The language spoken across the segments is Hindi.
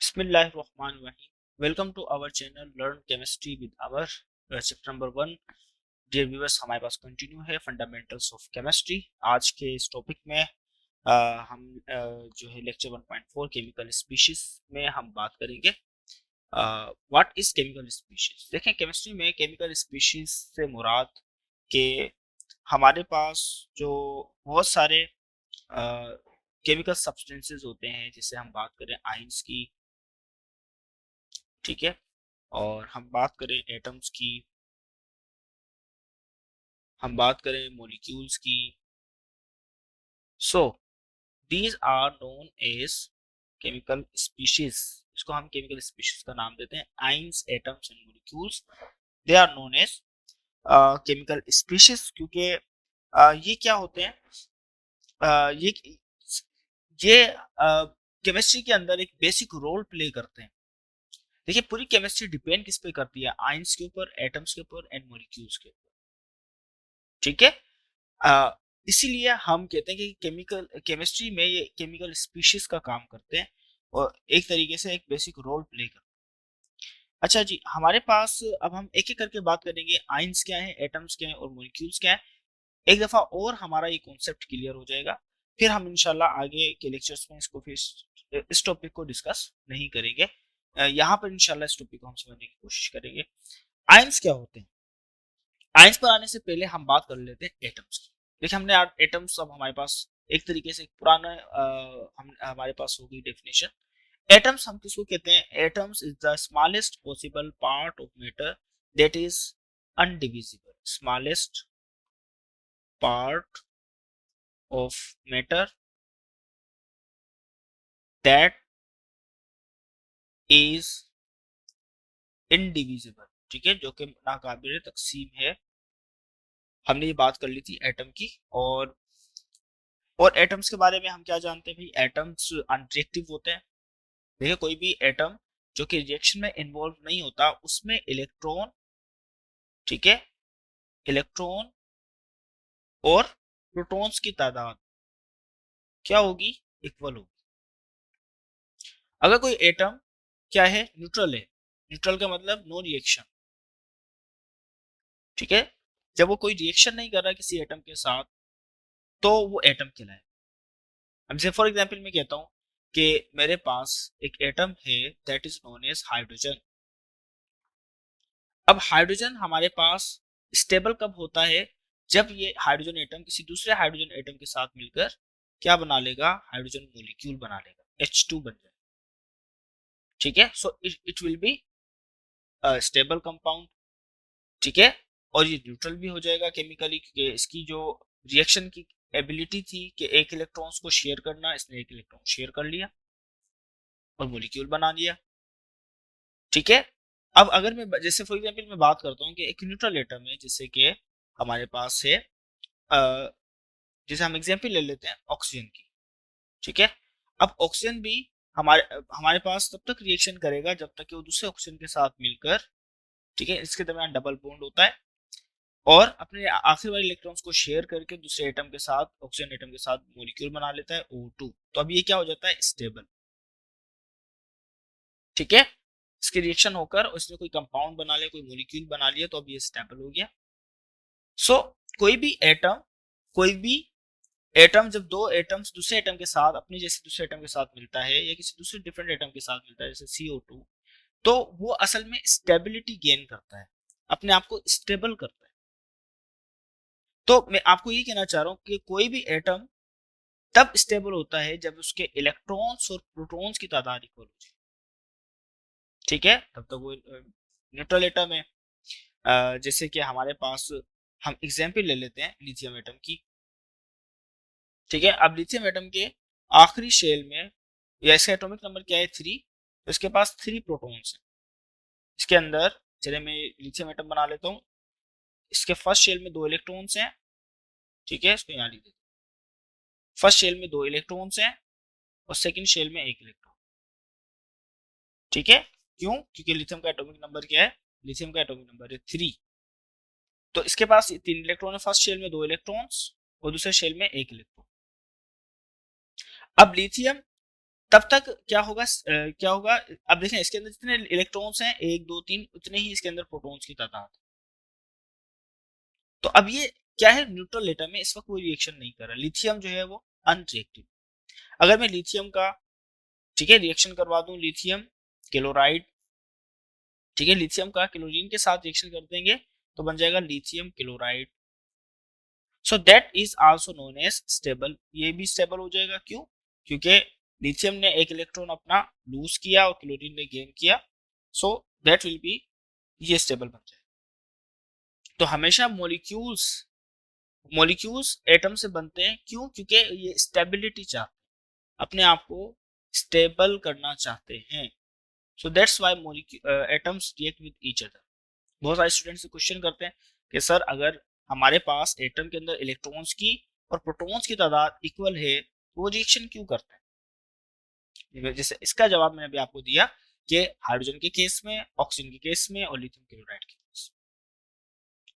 Bismillahirrahmanirrahim. Welcome to our channel Learn Chemistry with our chapter number 1। Dear viewers, हमारे पास कंटिन्यू है फंडामेंटल्स ऑफ केमिस्ट्री। आज के इस टॉपिक में हम जो है लेक्चर 1.4 केमिकल स्पीशीज में हम बात करेंगे। What is chemical species. देखें, केमिस्ट्री में केमिकल स्पीशीज से मुराद के हमारे पास जो बहुत सारे केमिकल सब्सटेंसेस होते हैं, जिससे हम बात करें आयंस की, ठीक है, और हम बात करें एटम्स की, हम बात करें मॉलिक्यूल्स की। So these are known as chemical species. इसको हम केमिकल स्पीशीज का नाम देते हैं। Ions, atoms and molecules, they are known as chemical species. क्योंकि ये क्या होते हैं, ये केमिस्ट्री के अंदर एक बेसिक रोल प्ले करते हैं। देखिए, पूरी केमिस्ट्री डिपेंड किस पे करती है? आयंस के ऊपर, एटम्स के ऊपर एंड मॉलिक्यूल्स के ऊपर, ठीक है। इसीलिए हम कहते हैं कि केमिकल केमिस्ट्री में ये केमिकल स्पीशीज का काम करते हैं और एक तरीके से एक बेसिक रोल प्ले करते हैं। अच्छा जी, हमारे पास अब हम एक एक करके बात करेंगे। आयंस क्या है, एटम्स क्या है और मॉलिक्यूल्स क्या है। एक दफा और हमारा ये कॉन्सेप्ट क्लियर हो जाएगा, फिर हम इंशाल्लाह आगे के लेक्चर्स में इसको फिर इस टॉपिक को डिस्कस नहीं करेंगे। यहाँ पर इंशाल्लाह इस टॉपिक को हम समझने की कोशिश करेंगे। आयंस क्या होते हैं? आयंस पर आने से पहले हम बात कर लेते हैं एटम्स की। देखिए, हमने एटम्स अब हमारे पास एक तरीके से पुराना हमारे पास होगी डेफिनेशन। एटम्स हम किसको कहते हैं? Atoms is the smallest possible part of matter that is undivisible. Smallest part of matter that is indivisible, ठीक है, जो कि नाकाबिल तकसीम है। हमने ये बात कर ली थी एटम की। और एटम्स के बारे में हम क्या जानते हैं भाई? एटम्स अनरिएक्टिव होते हैं। देखिए, कोई भी एटम जो कि रिएक्शन में इन्वॉल्व नहीं होता, उसमें इलेक्ट्रॉन, ठीक है, इलेक्ट्रॉन और प्रोटॉन्स की तादाद क्या होगी? इक्वल होगी। अगर कोई एटम क्या है? न्यूट्रल है। न्यूट्रल का मतलब नो रिएक्शन, ठीक है। जब वो कोई रिएक्शन नहीं कर रहा किसी एटम के साथ, तो वो एटम कहलाए। अब जैसे फॉर एग्जांपल मैं कहता हूं कि मेरे पास एक एटम है that is known as hydrogen. अब हाइड्रोजन हमारे पास स्टेबल कब होता है? जब ये हाइड्रोजन एटम किसी दूसरे हाइड्रोजन एटम के साथ मिलकर क्या बना लेगा? हाइड्रोजन मॉलिक्यूल बना लेगा, H2 बन जाएगा, ठीक है। So it will be stable compound, ठीक है। और ये न्यूट्रल भी हो जाएगा केमिकली, क्योंकि इसकी जो रिएक्शन की एबिलिटी थी कि एक इलेक्ट्रॉन्स को शेयर करना, इसने एक इलेक्ट्रॉन शेयर कर लिया और मॉलिक्यूल बना दिया, ठीक है। अब अगर मैं जैसे फॉर एग्जांपल मैं बात करता हूँ कि एक न्यूट्रल एटम है, जैसे कि हमारे पास है जैसे हम एग्जांपल ले लेते हैं ऑक्सीजन की, ठीक है। अब ऑक्सीजन भी हमारे पास तब तक रिएक्शन करेगा जब तक कि वो दूसरे ऑक्सीजन के साथ मिलकर, ठीक है, इसके दरमियान डबल बॉन्ड होता है और अपने आखिरी वाले इलेक्ट्रॉन्स को शेयर करके दूसरे एटम के साथ, ऑक्सीजन एटम के साथ मॉलिक्यूल बना लेता है, O2। तो अब ये क्या हो जाता है? स्टेबल, ठीक है। इसके रिएक्शन होकर उसने कोई कंपाउंड बना लिया, कोई मॉलिक्यूल बना लिया, तो अब ये स्टेबल हो गया। सो कोई भी एटम, कोई भी एटम जब दो एटम्स दूसरे एटम के साथ, अपने जैसे दूसरे एटम के साथ मिलता है या किसी दूसरे डिफरेंट एटम के साथ मिलता है, जैसे CO2, तो वो असल में स्टेबिलिटी गेन करता है, अपने आप को स्टेबल करता है। तो मैं आपको ये कहना चाह रहा हूं कि कोई भी एटम तब स्टेबल होता है जब उसके इलेक्ट्रॉन्स और प्रोटॉन्स की तादाद इक्वल हो जाए, ठीक है, तब तक वो न्यूट्रल एटम है। जैसे कि हमारे पास हम एग्जाम्पल ले लेते हैं लिथियम एटम की, ठीक है। अब लिथियम एटम के आखिरी शेल में, या इसका एटॉमिक नंबर क्या है? 3। तो इसके पास 3 प्रोटॉन्स हैं इसके अंदर। चलिए मैं लिथियम एटम बना लेता हूँ। इसके फर्स्ट शेल में 2 इलेक्ट्रॉन्स हैं, ठीक है, इसको यहाँ लिख देते हैं। फर्स्ट शेल में 2 इलेक्ट्रॉन्स हैं और सेकंड शेल में 1 इलेक्ट्रॉन, ठीक है। क्यों? क्योंकि लिथियम का एटॉमिक नंबर क्या है? लिथियम का एटॉमिक नंबर है 3। तो इसके पास 3 इलेक्ट्रॉन है, फर्स्ट शेल में 2 इलेक्ट्रॉन्स और दूसरे शेल में 1 इलेक्ट्रॉन। अब लिथियम तब तक क्या होगा, अब देखें इसके अंदर जितने इलेक्ट्रॉन्स हैं 1 2 3, उतने ही इसके अंदर प्रोटॉन्स की तादाद। तो अब ये क्या है, न्यूट्रल एटम में इस वक्त कोई रिएक्शन नहीं कर रहा। लिथियम जो है वो अनरिएक्टिव। अगर मैं लिथियम का, ठीक है, रिएक्शन करवा दूं, लिथियम क्लोराइड, ठीक है, लिथियम का क्लोरीन के साथ रिएक्शन कर देंगे तो बन जाएगा lithium chloride. So that is also known as stable. ये भी स्टेबल हो जाएगा, क्यों? क्योंकि लिथियम ने एक इलेक्ट्रॉन अपना लूज किया और क्लोरीन ने गेन किया, सो दैट विल बी, ये स्टेबल बन जाएगा। तो हमेशा मॉलिक्यूल्स एटम से बनते हैं, क्यों? क्योंकि ये स्टेबिलिटी चाहते हैं, अपने आप को स्टेबल करना चाहते हैं। So that's why atoms react with each other. बहुत सारे स्टूडेंट्स से क्वेश्चन करते हैं कि सर अगर हमारे पास एटम के अंदर इलेक्ट्रॉन्स की और प्रोटॉन्स की तादाद इक्वल है तो वो रिएक्शन क्यों करते हैं? जैसे इसका जवाब मैंने अभी आपको दिया कि हाइड्रोजन के केस में, ऑक्सीजन के केस में और लिथियम क्लोराइड के केस।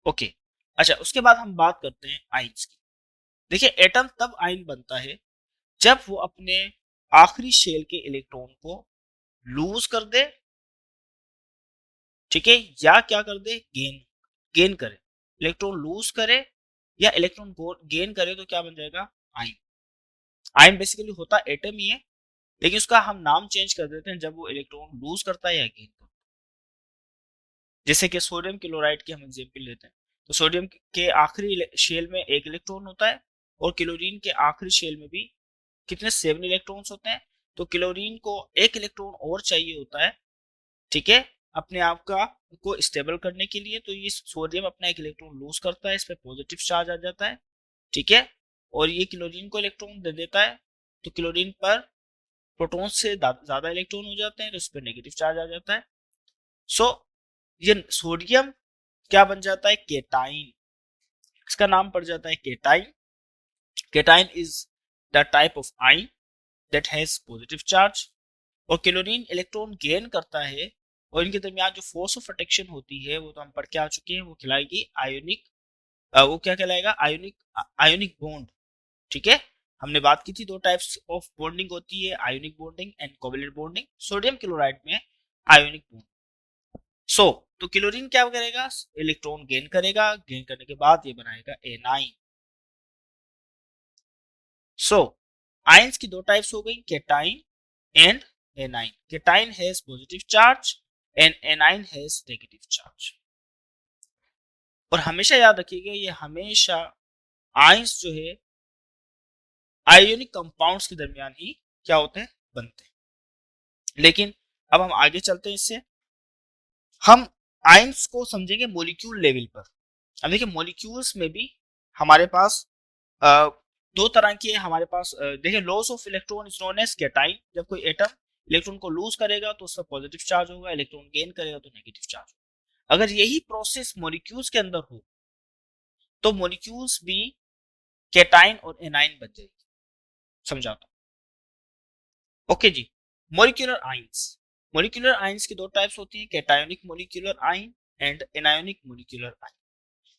ओके, अच्छा, उसके बाद हम बात करते हैं आयंस की। देखिए, एटम तब आयन बनता है जब वो अपने आखिरी शेल के इलेक्ट्रॉन को लूज कर दे, ठीक है, या क्या कर दे, गेन करे। इलेक्ट्रॉन लूज करे या इलेक्ट्रॉन गेन करे तो क्या बन जाएगा, आयन। आयन बेसिकली होता एटम ही है, लेकिन उसका हम नाम चेंज कर देते हैं जब वो इलेक्ट्रॉन लूज करता है या गेन करता है। जैसे कि सोडियम क्लोराइड की हम एग्जांपल लेते हैं, तो सोडियम के आखिरी शेल में एक इलेक्ट्रॉन होता है और क्लोरीन के आखिरी शेल में भी कितने, 7 इलेक्ट्रॉन्स होते हैं। तो क्लोरीन को एक इलेक्ट्रॉन और चाहिए होता है, ठीक है, अपने आप का को स्टेबल करने के लिए। तो ये सोडियम अपना एक इलेक्ट्रॉन लूज करता है, इस पे पॉजिटिव चार्ज आ जाता है, ठीक है, और ये क्लोरीन को इलेक्ट्रॉन दे देता है। तो क्लोरीन पर प्रोटॉन से ज्यादा इलेक्ट्रॉन हो जाते हैं, तो इस पर नेगेटिव चार्ज आ जाता है। सो ये सोडियम क्या बन जाता है, केटाइन। इसका नाम पड़ जाता है cation. Cation is the type of ion that has positive charge. और क्लोरीन इलेक्ट्रॉन गेन करता है और इनके दरमियान जो फोर्स ऑफ अट्रैक्शन होती है वो तो हम पढ़ के आ चुके हैं, वो खिलाएगी आयोनिक, वो क्या कहलाएगा, आयोनिक, आयोनिक बॉन्ड, ठीक है। हमने बात की थी 2 टाइप्स ऑफ बॉन्डिंग होती है, ionic bonding and covalent bonding. Sodium chloride में आयोनिक बॉन्ड। सो तो क्लोरीन क्या करेगा, इलेक्ट्रॉन गेन करेगा, गेन करने के बाद ये बनाएगा एनाइन। सो आयंस की 2 टाइप्स हो गई, cation and A9. Cation has positive charge and A9 has negative charge. और हमेशा याद रखिएगा, ये हमेशा आयंस जो है आयोनिक कंपाउंड्स के दरमियान ही क्या होते हैं, बनते हैं। लेकिन अब हम आगे चलते हैं, इससे हम आयंस को समझेंगे मॉलिक्यूल लेवल पर। अब देखिए, मॉलिक्यूल्स में भी हमारे पास आ, 2 तरह की है हमारे पास। देखिए, loss of electron is known as cation. जब कोई एटम इलेक्ट्रॉन को लूज करेगा तो उसका पॉजिटिव चार्ज होगा, इलेक्ट्रॉन गेन करेगा तो नेगेटिव चार्ज होगा। अगर यही प्रोसेस मॉलिक्यूल्स के अंदर हो तो मॉलिक्यूल्स भी केटाइन और एनाइन बन जाएगी। समझाता हूं, ओके जी। मॉलिक्यूलर आयंस, मॉलिक्यूलर आयंस की 2 टाइप्स होती है, cationic molecular ion and anionic molecular ion.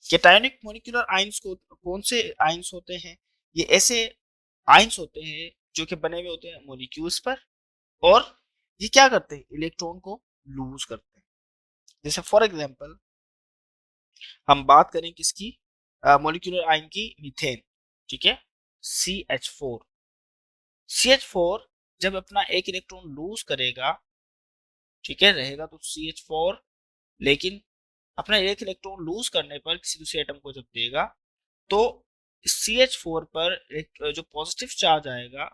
Cationic molecular ions को कौन से आयंस होते हैं, ये ऐसे आयंस होते हैं जो कि बने हुए होते हैं मॉलिक्यूल्स पर, और ये क्या करते हैं, इलेक्ट्रॉन को लूज करते हैं। जैसे फॉर एग्जांपल हम बात करें किसकी, मॉलिक्यूलर आयन की, मीथेन, ठीक है, CH4। CH4 जब अपना एक इलेक्ट्रॉन लूज करेगा, ठीक है, रहेगा तो CH4, लेकिन अपना एक इलेक्ट्रॉन लूज करने पर किसी दूसरे एटम को जब देगा तो CH4 पर एक जो पॉजिटिव चार्ज आएगा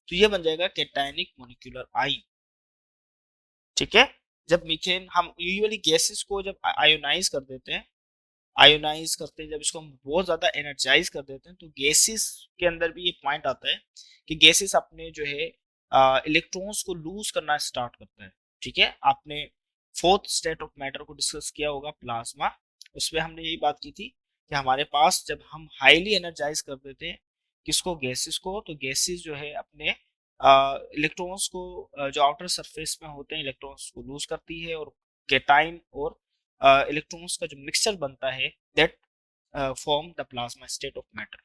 तो ये बन जाएगा कैटायनिक मॉलिक्यूलर आयन, ठीक है। जब मीथेन, हम यूजुअली गैसेस को जब आयोनाइज कर देते हैं, आयोनाइज करते हैं, जब इसको हम बहुत ज्यादा एनर्जाइज कर देते हैं तो गैसेस के अंदर भी ये पॉइंट आता है कि गैसेस अपने जो है इलेक्ट्रॉन्स को लूज करना स्टार्ट करता है, ठीक है। आपने 4th स्टेट ऑफ मैटर को डिस्कस किया होगा, प्लाज्मा, उसमें हमने यही बात की थी कि हमारे पास जब हम हाईली एनर्जाइज कर देते हैं किसको, गैसेस को, तो गैसेस जो है अपने इलेक्ट्रॉन्स को जो आउटर सरफेस में होते हैं इलेक्ट्रॉन्स को लूज करती है, और कैटाइन और इलेक्ट्रॉन्स का जो मिक्सचर बनता है that form the plasma state of matter.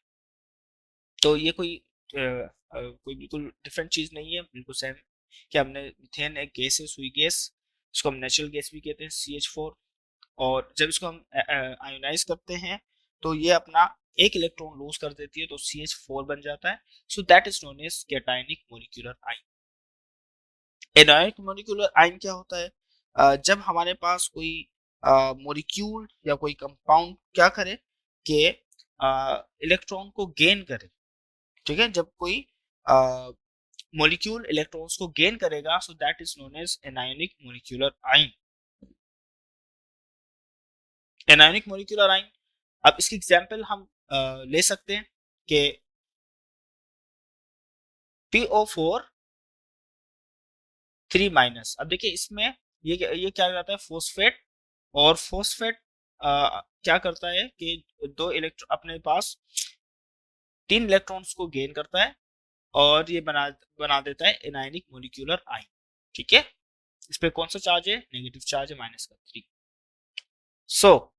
तो ये कोई कोई बिल्कुल डिफरेंट चीज नहीं है, बिल्कुल सेम। कि हमने मीथेन एक गैस है, सुई गैस, इसको हम नेचुरल गैस भी कहते हैं CH4, और जब इसको हम आयोनाइज करते हैं तो ये अपना एक इलेक्ट्रॉन लूज कर देती है तो CH4 बन जाता है। So that is known as cationic molecular ion. Anionic molecular ion क्या होता है? जब हमारे पास कोई मॉलिक्यूल या कोई कंपाउंड क्या करे कि इलेक्ट्रॉन को गेन करे, ठीक है, जब कोई मॉलिक्यूल इलेक्ट्रॉन्स को गेन करेगा, so that is known as anionic molecular ion. Anionic molecular ion, अब इसकी एग्जांपल हम ले सकते हैं कि PO4 3-। अब देखिए इसमें ये क्या रहता है, फोस्फेट, और फोस्फेट क्या करता है कि दो इलेक्ट्रॉन अपने पास 3 इलेक्ट्रॉन्स को गेन करता है और ये बना देता है एनायनिक मॉलिक्यूलर आयन। ठीक है, इस पे कौन सा चार्ज है? नेगेटिव चार्ज है, -3। सो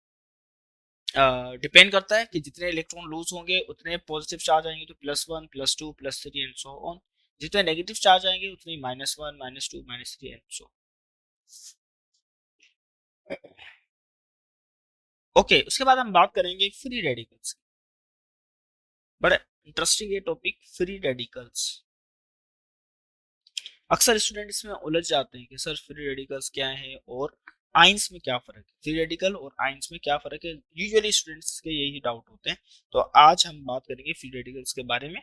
डिपेंड करता है कि जितने इलेक्ट्रॉन लूज होंगे उतने पॉजिटिव चार्ज आएंगे, तो +1 +2 +3 एंड सो ऑन। जितने नेगेटिव चार्ज आएंगे उतने -1 -2 -3 एंड सो। ओके, उसके बाद हम बात करेंगे फ्री रेडिकल्स। बड़ा इंटरेस्टिंग ये टॉपिक, फ्री रेडिकल्स। अक्सर स्टूडेंट इसमें उलझ जाते हैं कि सर फ्री रेडिकल्स क्या है और आइंस में क्या फर्क है, फ्री रेडिकल और आइंस में क्या फर्क है। यूजुअली स्टूडेंट्स के यही डाउट होते हैं, तो आज हम बात करेंगे फ्री रेडिकल्स के बारे में।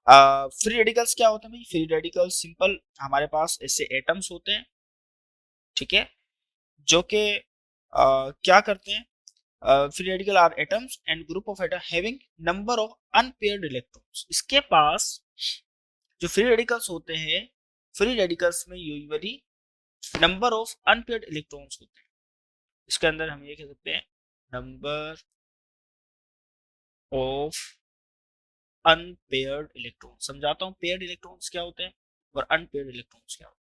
फ्री रेडिकल्स क्या होते हैं भाई? फ्री रेडिकल्स सिंपल, हमारे पास ऐसे एटम्स होते हैं, ठीक है, जो कि क्या करते हैं, free radical are atoms and group of atom having number of unpaired electrons। इसके पास जो फ्री रेडिकल्स होते हैं, फ्री रेडिकल्स में usually number of unpaired electrons होते हैं। इसके अंदर हम ये कह सकते हैं नंबर ऑफ अनपेयर्ड इलेक्ट्रॉन। समझाता हूँ पेयर्ड इलेक्ट्रॉन्स क्या होते हैं और अनपेयर्ड इलेक्ट्रॉन्स क्या होते हैं।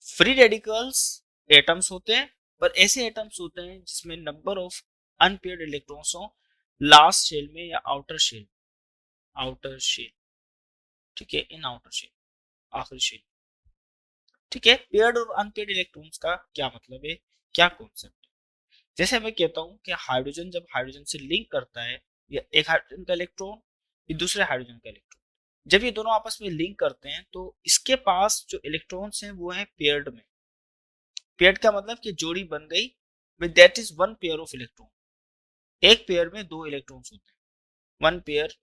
फ्री रेडिकल्स एटम्स होते हैं, पर ऐसे एटम्स होते हैं जिसमें नंबर ऑफ अनपेयर्ड इलेक्ट्रॉन्स हो लास्ट शेल में या आउटर शेल, आउटर शेल, ठीक है, इन आउटर शेल, आखिरी शेल। ठीक है, पेयर्ड और अनपेयर्ड इलेक्ट्रॉन्स का क्या मतलब है, क्या कॉन्सेप्ट है? जैसे मैं कहता हूं कि हाइड्रोजन जब हाइड्रोजन से लिंक करता है, या एक हाइड्रोजन का इलेक्ट्रॉन ये दूसरे हाइड्रोजन का इलेक्ट्रॉन, जब ये दोनों आपस में लिंक करते हैं तो इसके पास जो इलेक्ट्रॉन्स हैं वो है पेयर्ड में। पेयर्ड का मतलब कि जोड़ी बन गई, with that is one pair of electron. एक पेयर में 2 इलेक्ट्रॉन्स होते हैं, one pair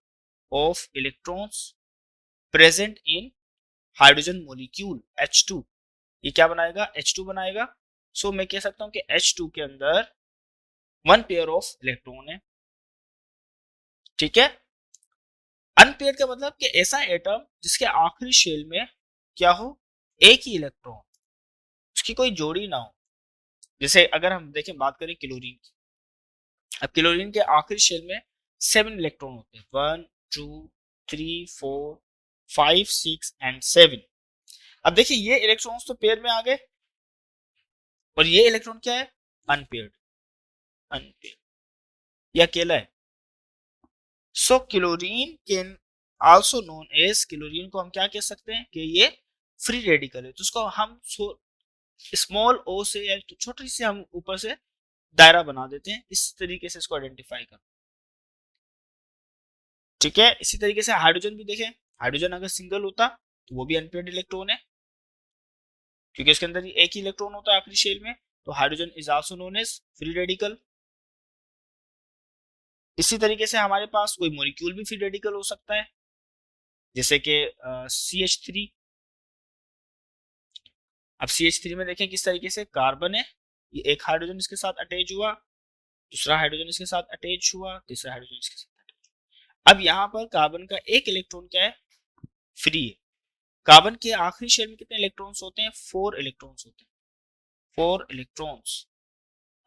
of electrons present in hydrogen molecule H2। ये क्या बनाएगा? H2 बनाएगा। सो मैं कह सकता हूं कि H2 के अंदर वन पेयर ऑफ इलेक्ट्रॉन है, ठीक है। अनपेयर का मतलब कि ऐसा एटम जिसके आखिरी शेल में क्या हो, एक ही इलेक्ट्रॉन, उसकी कोई जोड़ी ना हो। जैसे अगर हम देखें, बात करें क्लोरीन की, अब क्लोरीन के आखिरी शेल में 7 इलेक्ट्रॉन होते हैं, 1 2 3 4 5 6 एंड 7। अब देखिए ये इलेक्ट्रॉन्स तो पेयर में आ गए, और ये इलेक्ट्रॉन क्या है? अनपेयर्ड, अनपेयर्ड, ये अकेला है। So chlorine can also known as, chlorine को हम क्या कह सकते हैं कि ये फ्री रेडिकल है। तो उसको हम स्मॉल ओ से या छोटी से हम ऊपर से दायरा बना देते हैं, इस तरीके से इसको आइडेंटिफाई कर, ठीक है। इसी तरीके से हाइड्रोजन भी देखें, हाइड्रोजन अगर सिंगल होता तो वो भी अनपेयर्ड इलेक्ट्रॉन है, क्योंकि इसके अंदर एक ही इलेक्ट्रॉन होता है आखिरी शेल में, तो hydrogen is also known as free radical. इसी तरीके से हमारे पास कोई मॉलिक्यूल भी फ्री रेडिकल हो सकता है, जैसे कि CH3। अब CH3 में देखें किस तरीके से, कार्बन है, ये एक हाइड्रोजन इसके साथ अटैच हुआ, दूसरा हाइड्रोजन इसके साथ अटैच हुआ, तीसरा हाइड्रोजन इसके साथ अटैच हुआ। अब यहाँ पर कार्बन का एक इलेक्ट्रॉन क्या है? फ्री है। कार्बन के आखिरी शेल में कितने इलेक्ट्रॉन्स होते हैं? 4 इलेक्ट्रॉन्स होते हैं, 4 इलेक्ट्रॉन्स।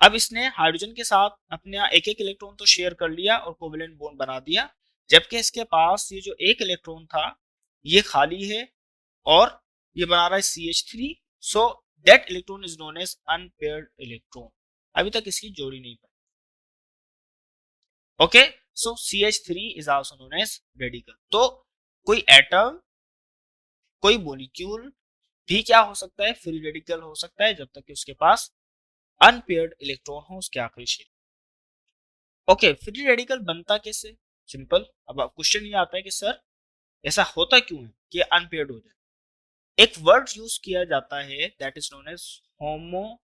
अब इसने हाइड्रोजन के साथ अपना एक एक इलेक्ट्रॉन तो शेयर कर लिया और कोवेलेंट बॉन्ड बना दिया, जबकि इसके पास ये जो एक इलेक्ट्रॉन था ये खाली है और ये बना रहा है CH3। So that electron is known as unpaired electron. अभी तक इसकी जोड़ी नहीं पाई। Okay, so CH3 is also known as radical. तो कोई एटम, कोई मॉलिक्यूल भी क्या हो सकता है, फ्री रेडिकल हो सकता है जब तक कि उसके पास अनपेयर्ड इलेक्ट्रॉन हो उसके आखिरी शेल। ओके, फ्री रेडिकल बनता कैसे? सिंपल। अब क्वेश्चन ये आता है कि सर ऐसा होता क्यों है कि अनपेयर्ड हो जाए। एक वर्ड यूज किया जाता है that is known as homolytic,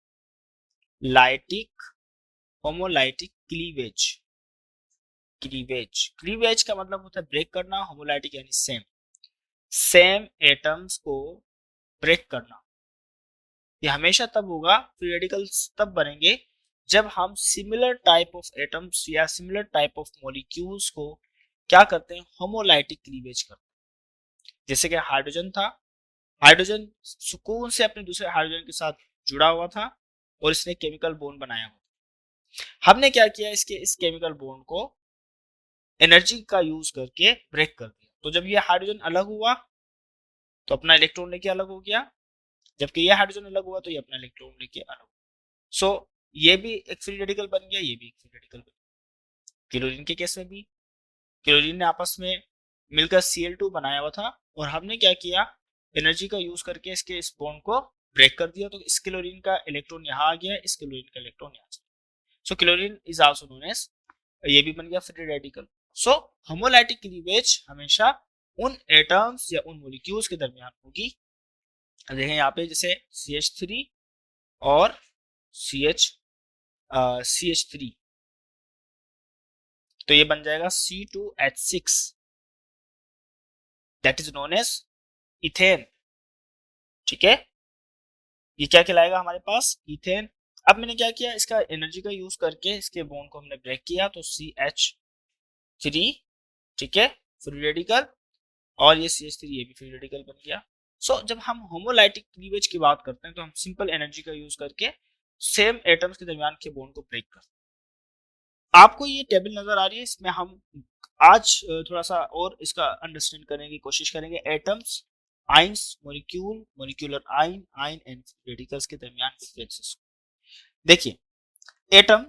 homolytic cleavage. Cleavage का मतलब होता है ब्रेक करना, होमोलाइटिक यानी सेम, सेम एटम्स को ब्रेक करना। ये हमेशा तब होगा, फ्री रेडिकल्स तब बनेंगे जब हम सिमिलर टाइप ऑफ एटम्स या सिमिलर टाइप ऑफ मॉलिक्यूल्स को क्या करते हैं, होमोलाइटिक क्लीवेज करते हैं। जैसे कि हाइड्रोजन था, हाइड्रोजन सुकून से अपने दूसरे हाइड्रोजन के साथ जुड़ा हुआ था और इसने केमिकल बॉन्ड बनाया हुआ। हमने क्या किया, इसके इस केमिकल बॉन्ड को एनर्जी का यूज करके ब्रेक कर दिया। तो जब ये हाइड्रोजन अलग हुआ तो अपना इलेक्ट्रॉन लेके अलग हो गया, जबकि ये हाइड्रोजन अलग हुआ तो ये अपना इलेक्ट्रॉन लेके अलग हुआ। सो ये भी एक फ्री रेडिकल बन गया, ये भी एक फ्री रेडिकल बन गया। क्लोरीन के केस में भी क्लोरीन ने आपस में मिलकर Cl2 बनाया हुआ था और हमने क्या किया, एनर्जी का यूज करके इसके इस बॉन्ड को ब्रेक कर दिया। तो इस क्लोरीन का इलेक्ट्रॉन यहाँ आ गया, इस क्लोरीन का इलेक्ट्रॉन यहाँ आ गया। So chlorine is also known as, ये भी बन गया free radical. So homolytic cleavage हमेशा उन एटम्स या उन मॉलिक्यूल्स के दरमियान होगी। देखें यहाँ पे जैसे CH3 और CH3, तो ये बन जाएगा C2H6, that is known as ethane. ठीक है, ये क्या कहलाएगा हमारे पास, इथेन। अब मैंने क्या किया, इसका एनर्जी का यूज करके इसके बॉन्ड को हमने ब्रेक किया, तो CH3, ठीक है, फ्री रेडिकल, और ये CH3 ये भी फ्री रेडिकल बन गया। सो जब हम होमोलाइटिक क्लीवेज की बात करते हैं तो हम सिंपल एनर्जी का यूज करके सेम एटम्स के दरमियान के बॉन्ड को ब्रेक करते हैं। आपको ये टेबल नजर आ रही है, इसमें हम आज थोड़ा सा और इसका अंडरस्टैंड करने की कोशिश करेंगे। एटम्स, आइंस, मॉलिक्यूल, मॉलिक्यूलर आइन, आइन एंड रेडिकल्स के दरमियान डिफरेंसेस। देखिए, atom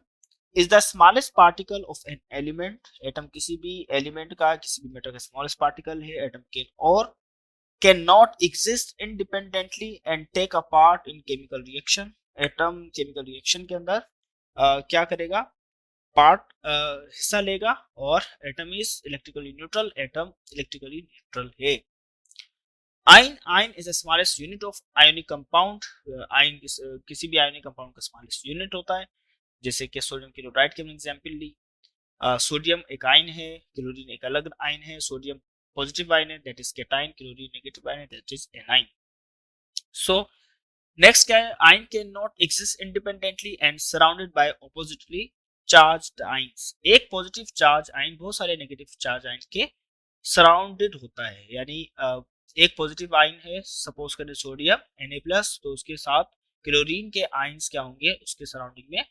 is the smallest particle of an element. Atom किसी भी एलिमेंट का, किसी भी मैटर का स्मॉलेस्ट पार्टिकल है। एटम कैन और can not exist independently and take a part in chemical reaction. Atom chemical reaction के अंदर क्या करेगा, पार्ट हिस्सा लेगा, और atom is electrically neutral, atom electrically neutral है। Ion, ion is the smallest unit of ionic compound. Ion किसी भी आयोनिक कंपाउंड का स्मॉलेस्ट यूनिट होता है। जैसे कि सोडियम क्लोराइड की हमने एग्जांपल ली। सोडियम एक आइन है, क्लोरीन एक अलग आइन है। सोडियम पॉजिटिव आइन है that is cation, chlorine negative ion है that is anion. So next क्या है, ion can not exist independently and surrounded by oppositely charged ions. एक पॉजिटिव चार्ज आइन बहुत सारे नेगेटिव चार्ज आइन के सराउंडेड होता है। यानी एक पॉजिटिव आइन है, सपोज करें सोडियम Na+, तो उसके साथ क्लोरीन के आइंस क्या होंगे, उसके सराउंडिंग में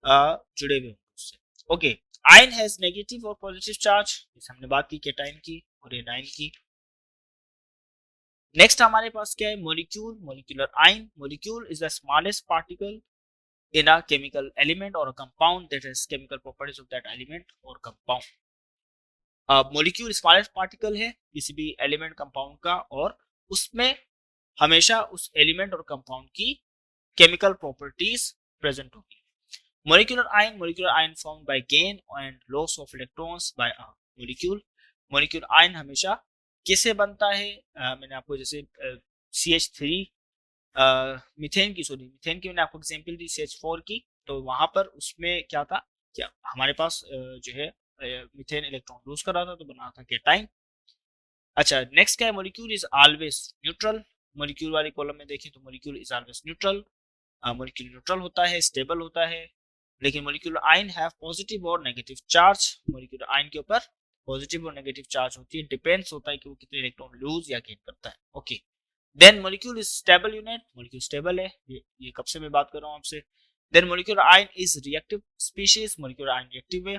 जुड़े हुए होंगे उससे। ओके, आइन हैज नेगेटिव और पॉजिटिव चार्ज, जैसे हमने बात की केटाइन की और एनाइन की। नेक्स्ट हमारे पास क्या है, मॉलिक्यूल, मॉलिक्यूलर आइन। Molecule is the smallest particle in a chemical element or a compound that has chemical properties of that element or compound. Molecule smallest particle है किसी भी एलिमेंट कंपाउंड का, और उसमें हमेशा उस एलिमेंट और कंपाउंड की केमिकल प्रॉपर्टीज प्रेजेंट होगी। Molecular ion formed bye gain and loss of electrons bye a molecule. Molecular ion हमेशा कैसे बनता है, मैंने आपको जैसे CH3 मीथेन की मैंने आपको एग्जांपल दी CH4 की, तो वहां पर उसमें क्या था, क्या हमारे पास जो है मीथेन इलेक्ट्रॉन लूज कर रहा था तो बना था केटाइन। अच्छा, नेक्स्ट क्या है, molecule is always neutral. Molecule वाली कॉलम में देखें तो molecule is always neutral. Molecule neutral होता है, स्टेबल होता है, लेकिन मॉलिक्यूलर आयन हैव पॉजिटिव और नेगेटिव चार्ज। मॉलिक्यूलर आयन के ऊपर पॉजिटिव और नेगेटिव चार्ज होती है, डिपेंड्स होता है कि वो कितने इलेक्ट्रॉन लूज या गेन करता है। Okay, then molecule is stable unit. Molecule stable है, ये कब से मैं बात कर रहा हूँ आपसे। Then molecular ion is reactive species. Molecular ion reactive है,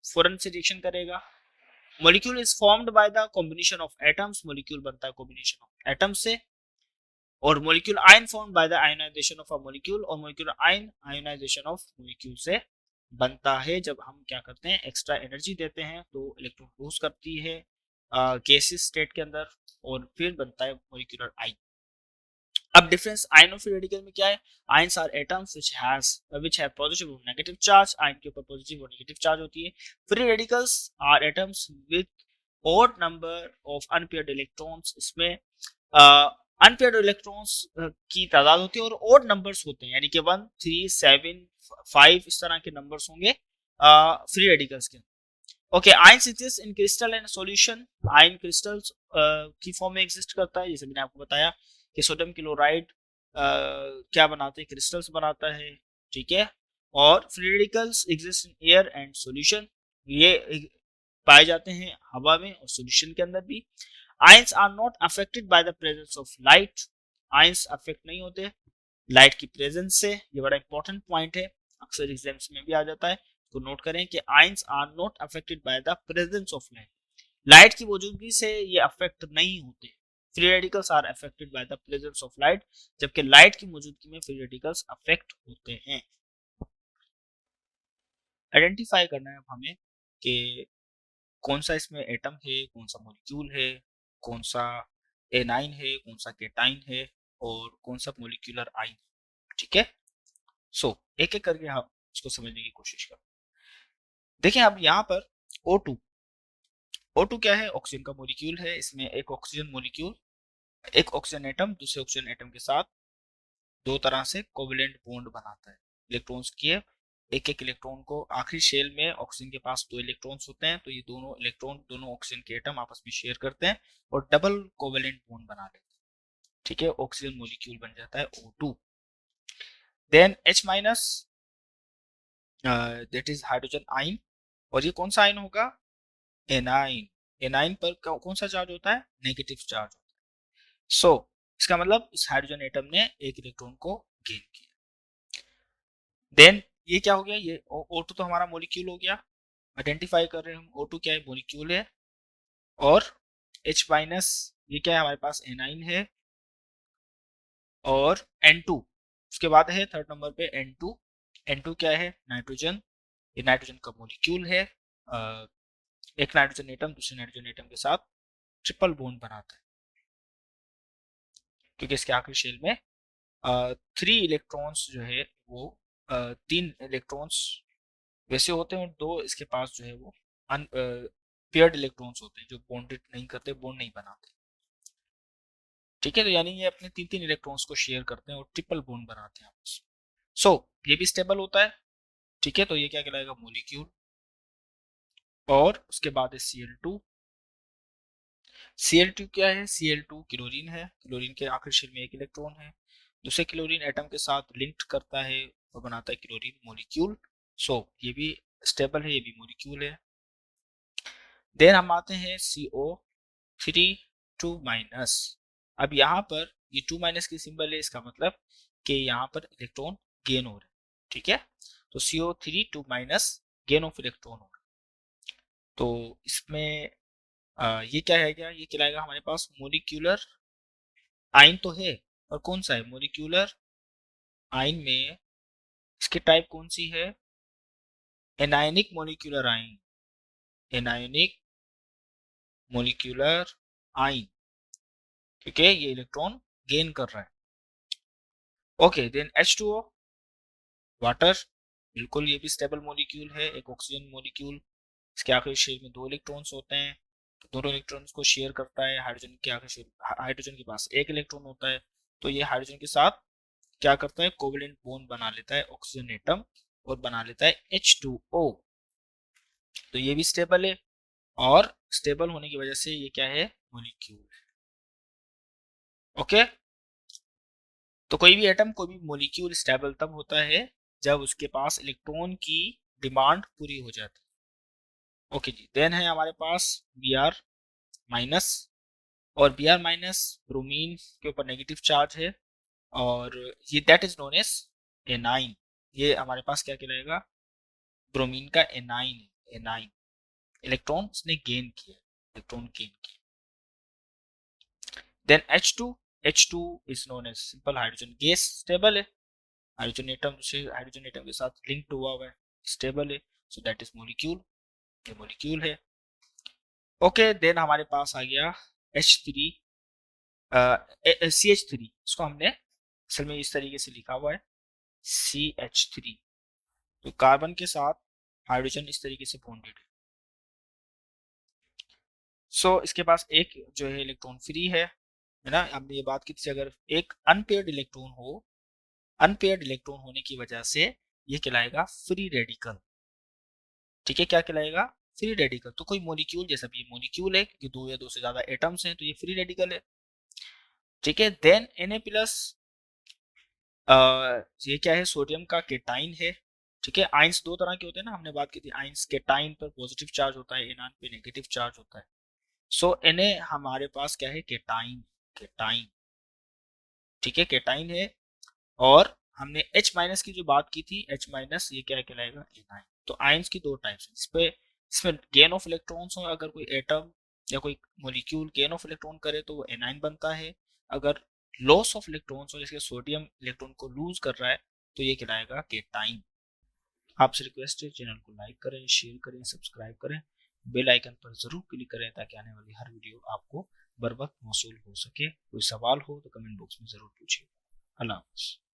फौरन से रिएक्शन करेगा। Molecule is formed by the combination of atoms. Molecule बनता है कॉम्बिनेशन ऑफ एटम से। और molecule ion formed by the ionisation of a molecule, और molecular ion ionisation of molecule से बनता है जब हम क्या करते हैं, एक्स्ट्रा एनर्जी देते हैं तो इलेक्ट्रॉन क्रूज करती है गैसियस स्टेट के अंदर और फिर बनता है मॉलिक्यूलर आयन। अब डिफरेंस आयन और फ्री रेडिकल में क्या है, ions are atoms which have positive और नेगेटिव चार्ज, आयन के ऊपर पॉजिटिव और नेगेटिव चार्ज होती है। Free radicals are atoms with odd number of unpaired electrons, इसमें अनपेयर्ड इलेक्ट्रॉन्स की तादाद होती है और ओड नंबर्स होते हैं, यानी कि 1 3 7 5 इस तरह के नंबर्स होंगे फ्री रेडिकल्स के। Okay, ion exist in crystal and solution, ion crystals की फॉर्म में एग्जिस्ट करता है, जैसे मैंने आपको बताया कि सोडियम क्लोराइड क्या बनाते हैं, क्रिस्टल्स बनाता है, ठीक है। और free radicals exist in air and solution, ये पाए जाते हैं हवा में और सॉल्यूशन के अंदर भी। Ions are not affected by the presence of light, ions affect नहीं होते लाइट की प्रेजेंस से, ये बड़ा इंपॉर्टेंट पॉइंट है, अक्सर एग्जाम्स में भी आ जाता है, तो नोट करें कि ions are not affected by the presence of light, light की मौजूदगी से ये अफेक्ट नहीं होते। Free radicals are affected by the presence of light, जबकि लाइट की मौजूदगी में फ्री रेडिकल्स अफेक्ट होते हैं। आइडेंटिफाई करना है अब हमें कि कौन सा इसमें एटम है, कौन सा मॉलिक्यूल है, कौन सा एनाइन है, कौन सा केटाइन है और कौन सा मॉलिक्यूलर आइन, ठीक है। सो एक एक करके हम इसको समझने की कोशिश करें। देखिए अब यहाँ पर O2, O2 क्या है, ऑक्सीजन का मॉलिक्यूल है, इसमें एक ऑक्सीजन मॉलिक्यूल, एक ऑक्सीजन एटम दूसरे ऑक्सीजन एटम के साथ दो तरह से कोवेलेंट बॉन्ड बनाता है, इलेक्ट्रॉन्स की एक एक इलेक्ट्रॉन को, आखिरी शेल में ऑक्सीजन के पास 2 इलेक्ट्रॉन्स होते हैं, तो ये दोनों इलेक्ट्रॉन दोनों ऑक्सीजन के एटम आपस में शेयर करते हैं और डबल कोवेलेंट बॉन्ड बना लेते हैं, ठीक है, ऑक्सीजन मॉलिक्यूल बन जाता है O2। Then H minus, that is hydrogen ion, और ये कौन सा आइन होगा, एनाइन, एनाइन पर कौन सा चार्ज होता है, नेगेटिव चार्ज होता है। सो इसका मतलब इस हाइड्रोजन एटम ने एक इलेक्ट्रॉन को गेन किया। देन ये क्या हो गया, ये O2 तो हमारा मॉलिक्यूल हो गया, आइडेंटिफाई कर रहे हैं हम O2 क्या है, मॉलिक्यूल है, और H माइनस ये क्या है हमारे पास, एनाइन है, और N2 उसके बाद है थर्ड नंबर पे N2, N2 क्या है, नाइट्रोजन, ये नाइट्रोजन का मॉलिक्यूल है, एक नाइट्रोजन एटम दूसरे नाइट्रोजन एटम के साथ ट्रिपल बॉन्ड बनाता है, क्योंकि इसके आखिरी शेल में 3 इलेक्ट्रॉन्स जो है वो 3 इलेक्ट्रॉन्स वैसे होते हैं और 2 इसके पास जो है वो पेयर्ड इलेक्ट्रॉन्स होते हैं जो बॉन्डेड नहीं करते, बॉन्ड नहीं बनाते, ठीक है। तो यानी ये अपने 3 इलेक्ट्रॉन्स को शेयर करते हैं और ट्रिपल बॉन्ड बनाते हैं आपस। सो ये भी स्टेबल होता है, ठीक है, तो ये क्या कहलाएगा, मॉलिक्यूल। और उसके बाद है Cl2, Cl2 क्या है, Cl2 क्लोरीन है, क्लोरीन के आखिरी शेल में एक इलेक्ट्रॉन है, दूसरे क्लोरीन एटम के साथ लिंक्ड करता है और बनाता है क्लोरीन मॉलिक्यूल। सो ये भी स्टेबल है, ये भी मॉलिक्यूल है। देन हम आते हैं CO3 2 माइनस, अब यहाँ पर ये 2 माइनस की सिंबल है, इसका मतलब कि यहाँ पर इलेक्ट्रॉन गेन हो रहे हैं, ठीक है, तो CO3 2 minus gain of electron हो रहा है। तो इसमें ये क्या है, क्या ये कहलाएगा हमारे पास मॉलिक्यूलर आइन तो है, और कौन सा है, मॉलिक्यूलर आइन में इसकी टाइप कौन सी है, एनायनिक मॉलिक्यूलर आइन, एनायनिक मॉलिक्यूलर आइन, ठीक है, ये इलेक्ट्रॉन गेन कर रहा है। ओके, देन H2O वाटर, बिल्कुल ये भी स्टेबल मॉलिक्यूल है, एक ऑक्सीजन मॉलिक्यूल, इसके आखिरी शेल में 2 इलेक्ट्रॉन्स होते हैं, तो दोनों इलेक्ट्रॉन्स को शेयर करता है, हाइड्रोजन के आखिरी शेल, हाइड्रोजन के पास एक इलेक्ट्रॉन होता है, तो ये हाइड्रोजन के साथ क्या करता है, कोवेलेंट बॉन्ड बना लेता है ऑक्सीजन एटम और बना लेता है H2O, तो ये भी स्टेबल है, और स्टेबल होने की वजह से ये क्या है, मॉलिक्यूल है। ओके, तो कोई भी एटम, कोई भी मॉलिक्यूल स्टेबल तब होता है जब उसके पास इलेक्ट्रॉन की डिमांड पूरी हो जाती है। ओके जी, देन है हमारे पास Br माइनस, और Br माइनस ब्रोमीन के ऊपर नेगेटिव चार्ज है, और ये that is known as anion, ये हमारे पास क्या कहलाएगा, ब्रोमीन का एनाइन है, एनाइन, इलेक्ट्रॉन उसने गेन किया, इलेक्ट्रॉन गेन किया। Then H2 is known as simple hydrogen gas, stable है, हाइड्रोजन एटम दूसरे हाइड्रोजन एटम के साथ लिंक्ड हुआ है, स्टेबल है, सो दैट इज मॉलिक्यूल, ये मॉलिक्यूल है। ओके, देन हमारे पास आ गया H3 CH3, इसको हमने असल में इस तरीके से लिखा हुआ है CH3, तो कार्बन के साथ हाइड्रोजन इस तरीके से बॉन्डेड है। सो इसके पास एक जो है इलेक्ट्रॉन फ्री है ना। हमने ये बात की थी, अगर एक अनपेयर्ड इलेक्ट्रॉन हो, अनपेयर्ड इलेक्ट्रॉन होने की वजह से ये कहलाएगा फ्री रेडिकल। ठीक है, क्या कहलाएगा? Free radical. तो कोई मॉलिक्यूल, जैसा भी मॉलिक्यूल है क्योंकि दो या दो से ज्यादा एटम्स हैं तो ये फ्री रेडिकल है। ठीक है, देन Na+, ये क्या है? सोडियम का केटाइन है। ठीक है, आइंस दो तरह के होते हैं ना, हमने बात की थी आइंस, केटाइन पर पॉजिटिव चार्ज होता है, एनान पे नेगेटिव चार्ज होता है। सो Na हमारे पास क्या है? Cation, cation. ठीक है, केटाइन है। और हमने H- की जो बात की थी, H-, ये क्या कहलाएगा? एनाइन। तो आयंस की दो टाइप्स हैं, इसमें गेन ऑफ इलेक्ट्रॉन्स हो, अगर कोई एटम या कोई मॉलिक्यूल गेन ऑफ इलेक्ट्रॉन करे तो वो एनाइन बनता है। अगर लॉस ऑफ इलेक्ट्रॉन्स हो, जैसे सोडियम इलेक्ट्रॉन को लूज कर रहा है, तो ये कहलाएगा केटाइन। आपसे रिक्वेस्ट है, चैनल को लाइक करें, शेयर करें, सब्सक्राइब करें, बेल आइकन पर जरूर क्लिक करें ताकि आने वाली हर वीडियो आपको बर वक्त मौसूल हो सके। कोई सवाल हो तो कमेंट बॉक्स में जरूर पूछिए। अल्लाह हाफ़िज़।